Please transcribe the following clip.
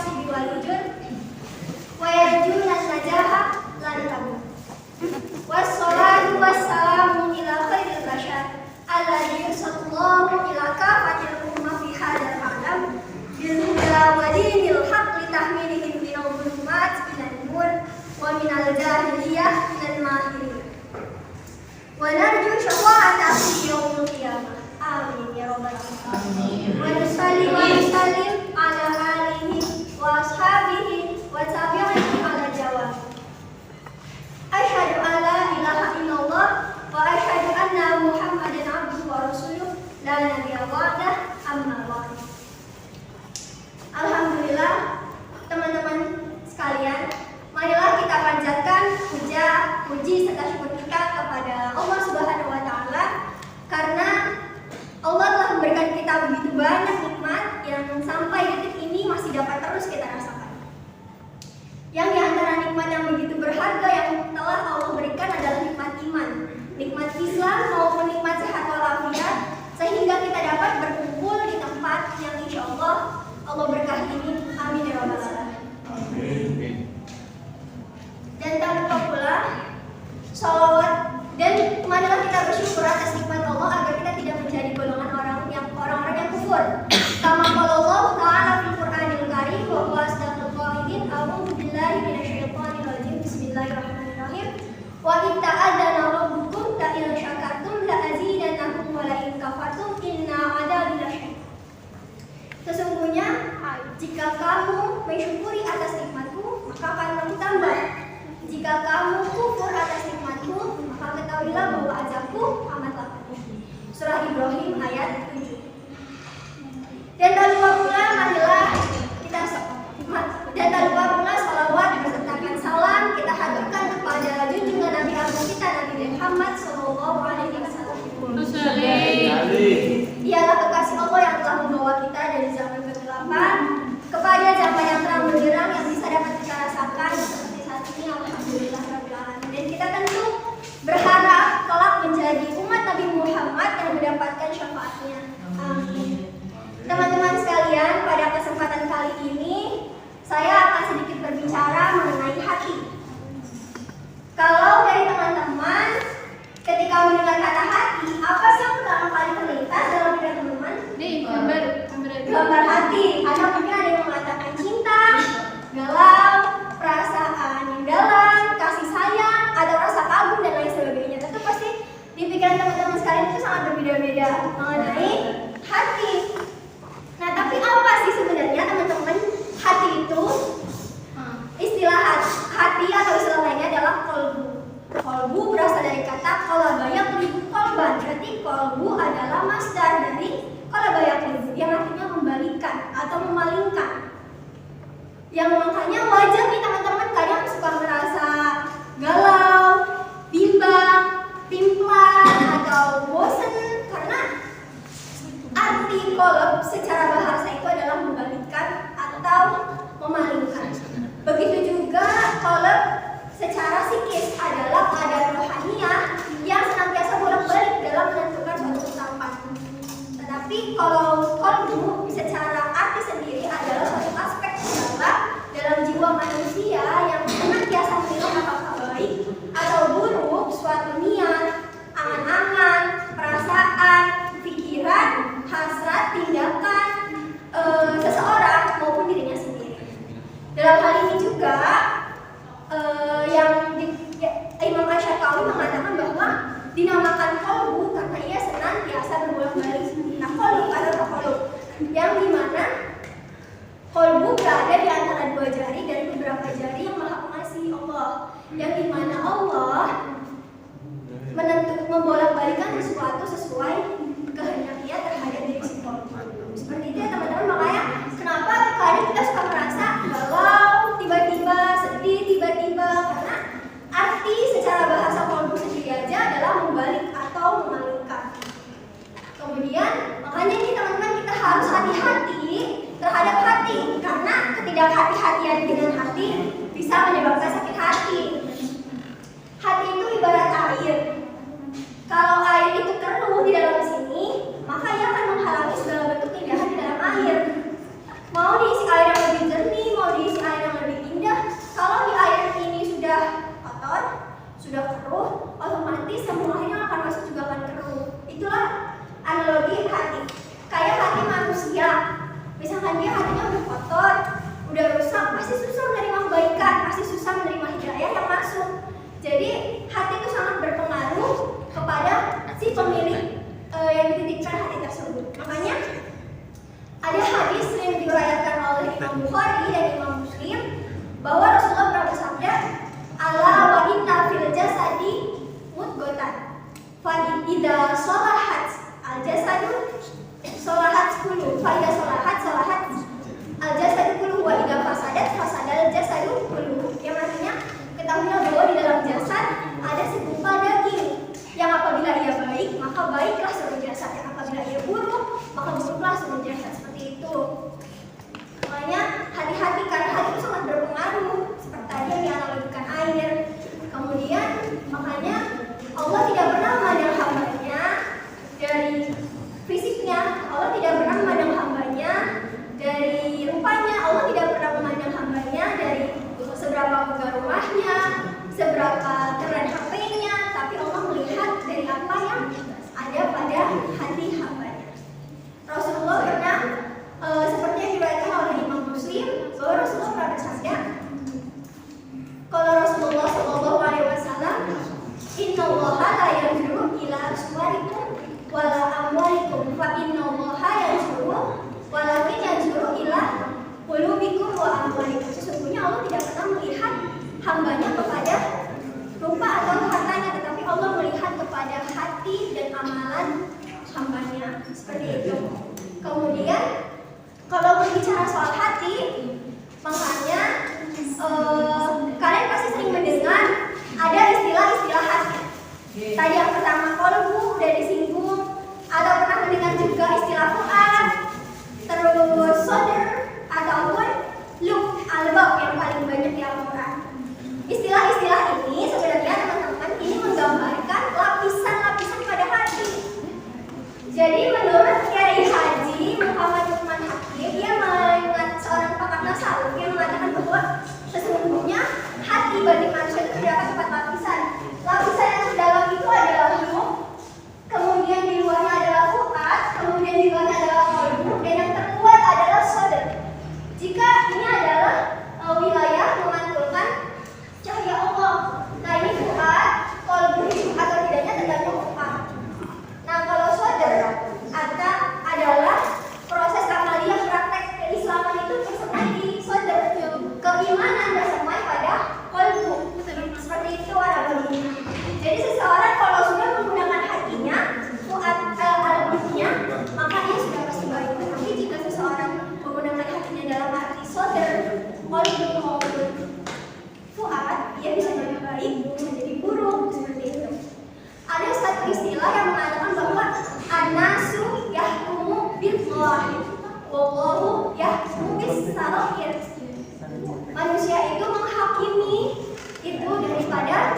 kasbi wal ujur wa yarjuna najaha lan tabur. Wassalatu wassalamu ila khairil bashar alladhi yursalullahu ila kafatil ummah fi hadzal alam bil huda wa dinil haqqi tahmilihim minal dhulumat ilan nur wa minal jahiliyah ilal mahiriyah wa narju syafa'ata fi yaumil qiyamah. Amin ya rabbal alamin. Wa nusalli wa nusallim ala alihi wa ashabihi wa tabi'ihi ala jawab. Asyhadu an la ilaha illallah wa asyhadu anna Muhammadan abduhu wa rasuluh la nabiyya ba'dah amma ba'd. Alhamdulillah, teman-teman sekalian, marilah kita panjatkan puji serta syukur kita kepada Allah Subhanahu wa taala karena Allah telah memberikan kita begitu banyak nikmat yang sampai detik ini masih dapat terus kita rasakan. Yang di antara nikmat yang begitu berharga yang telah Allah berikan adalah nikmat iman, nikmat Islam maupun nikmat sehat walafiat, sehingga kita dapat berkumpul di tempat yang insya Allah berkahi ini. Amin ya rabbal alamin. Dan tak lupa pula sholawat dan marilah kita bersyukur atas nikmat Allah agar kita tidak menjadi golongan orang-orang yang kufur. Kama qala Allah Ta'ala fil Qur'anil Karim wa huwa asdaqul qa'ilin. A'udzu billahi minasyaitonir rajim. Bismillahirrahmanirrahim. Wa in ta'adzana rabbukum la in syakartum la azidannakum wa la in kafartum inna 'adzabi lasyadid. Sesungguhnya jika kamu mensyukuri atas nikmatku, maka akan kamu tambah. Jika kamu kufur atas nikmatku, maka ketahuilah bahwa azabku amatlah pedih. Surah Ibrahim ayat 7. Dan tak lupa pula marilah kita salawat bersertakan salam kita haturkan kepada junjungan Nabi Agung kita Nabi Muhammad Sallallahu Alaihi Wasallam. Dialah kekasih Allah yang telah membawa kita dari zaman kegelapan kepada zaman yang terang benderang yang bisa dapat kita rasakan seperti saat ini. Alhamdulillah rabbil alamin. Dan kita tentu berharap kelak menjadi umat Nabi Muhammad yang mendapatkan syafaatnya. Amin. Teman-teman sekalian, pada kesempatan kali ini saya akan sedikit berbicara mengenai hati. Kalau dari teman-teman ketika mendengar kata hati, apa sih yang pertama kali terlintas dalam pikiran teman-teman? Gambar hati. Ada mungkin ada yang mengatakan cinta, galau, perasaan yang dalam, kasih sayang, atau rasa kagum dan lain sebagainya. Tentu pasti di pikiran teman-teman sekalian itu sangat berbeda-beda mengenai hati. Nah, tapi apa sih sebenarnya teman-teman hati itu? Istilah hati atau istilah lainnya adalah kolbu. Kolbu berasal dari kata qalaba yaqlibu qalban. Berarti kolbu adalah masdar dari qalaba yaqlibu yang artinya membalikan atau memalingkan. Yang makanya wajar nih teman-teman kadang suka merasa galau, bimbang, pimplan atau bosan karena arti qalb secara bahasa itu adalah membalikan atau memalingkan. Begitu juga qalb secara psikis adalah keadaan rohaniah yang senantiasa bolak-balik dalam menentukan suatu ketetapan. Tetapi kalau qalbu secara arti sendiri adalah suatu aspek dalam jiwa manusia yang senantiasa menilai apakah baik atau buruk suatu niat, angan-angan, perasaan, pikiran, hasrat, tindakan seseorang maupun dirinya sendiri. Dalam hal ini juga Imam Asy-Syafi'i mengatakan bahwa dinamakan qalbu karena ia senantiasa berbolak-balik. Nah, qalbu adalah qalbu yang dimana qalbu berada di antara dua jari dari beberapa jari yang Maha Pengasih Allah, yang dimana Allah membolak-balikan sesuatu sesuai kehendak Dia terhadap diri si qalbu. Seperti itu ya teman-teman. Makanya kenapa terkadang kita suka merasa galau, tiba-tiba sedih, tiba-tiba karena arti secara bahasa qalbu sendiri aja adalah membalik atau memalingkan. Kemudian makanya ini teman-teman kita harus hati-hati terhadap hati karena ketidakhati-hatian dengan hati bisa menyebabkan sakit hati. Hati itu ibarat air. Kalau air itu keruh di dalam mesin misalkan dia hatinya udah kotor, udah rusak, pasti susah menerima kebaikan, pasti susah menerima hidayah yang masuk. Jadi hati itu sangat berpengaruh kepada si pemilik yang dititipkan hati tersebut. Makanya ada hadis yang diriwayatkan oleh Imam Bukhari dan Imam Muslim bahwa Rasulullah pernah bersabda, "Ala wa inna fil jasadi mudghatan, fa idza salahat al jasadu salahat kullu, fa idza salahat al jasadu kullu, wa idza fasadat fasadal jasadu kullu." Yang artinya, ketahuilah bahwa di dalam jasad ada segumpal daging yang apabila ia baik, maka baiklah seluruh jasad, yang apabila ia buruk, maka buruklah seluruh jasad. Seperti itu. Makanya hati-hati, karena hati itu sangat berpengaruh, seperti tadi yang dianalogikan air. Kemudian makanya Allah tidak pernah memandang hambanya dari fisiknya, Allah tidak pernah memandang hambanya dari rupanya, Allah tidak pernah memandang hambanya dari seberapa megah rumahnya, seberapa keren HP-nya, tapi Allah melihat dari apa yang ada pada hati hambanya. Rasulullah pernah seperti yang diriwayatkan oleh Imam Muslim bahwa Rasulullah pernah bersabda, kalau Rasulullah SAW, Innallaha la yanzuru ila suwarikum wala amwalikum, fa innallaha yanzuru walakin yanzuru ila qulubikum wa amwalikum. Sesungguhnya Allah tidak pernah melihat hambanya kepada rupa atau hartanya, tetapi Allah melihat kepada hati dan amalan hambanya. Seperti itu. Kemudian kalau berbicara soal hati, makanya kalian pasti sering mendengar ada istilah-istilah hati. Tadi yang pertama kolbu udah disinggung, atau pernah mendengar juga istilah fuad, terus soder, ataupun lub, albab yang paling banyak di Al-Quran. Istilah-istilah ini sebenarnya teman-teman ini menggambarkan lapisan-lapisan pada hati. Jadi menurut Kiai Haji Muhammad Lukman Hakim, dia mengingat seorang pakar tasawuf yang mengatakan bahwa sesungguhnya hati bagi manusia itu terdapat 4 lapisan. Lapisan yang terdalam itu adalah lub, kemudian di luarnya adalah fuad, kemudian di luarnya adalah qalbu, dan yang terkuat adalah sadar. Jika ini adalah wilayah memantulkan cahaya Allah. Nah ini fuad, qalbu atau tidaknya tergantung fuad. Nah kalau sadar adalah proses amaliyah praktek keislaman itu tersemai di sadar. Keimanan tersemai pada qalbu. Seperti itu warahmatullahi. Jadi seseorang kalau sudah menggunakan hatinya, fuad al-qalbunya, maka dia sudah pasti baik. Tapi jika seseorang menggunakan hatinya dalam arti sadar, qalbu maupun fuad, dia bisa jadi baik, bisa jadi buruk, seperti itu. Ada satu istilah yang mengatakan bahwa an-nasu yahkumu bil-zahir, wallahu yahkumu bis-sarair. Manusia itu menghakimi itu daripada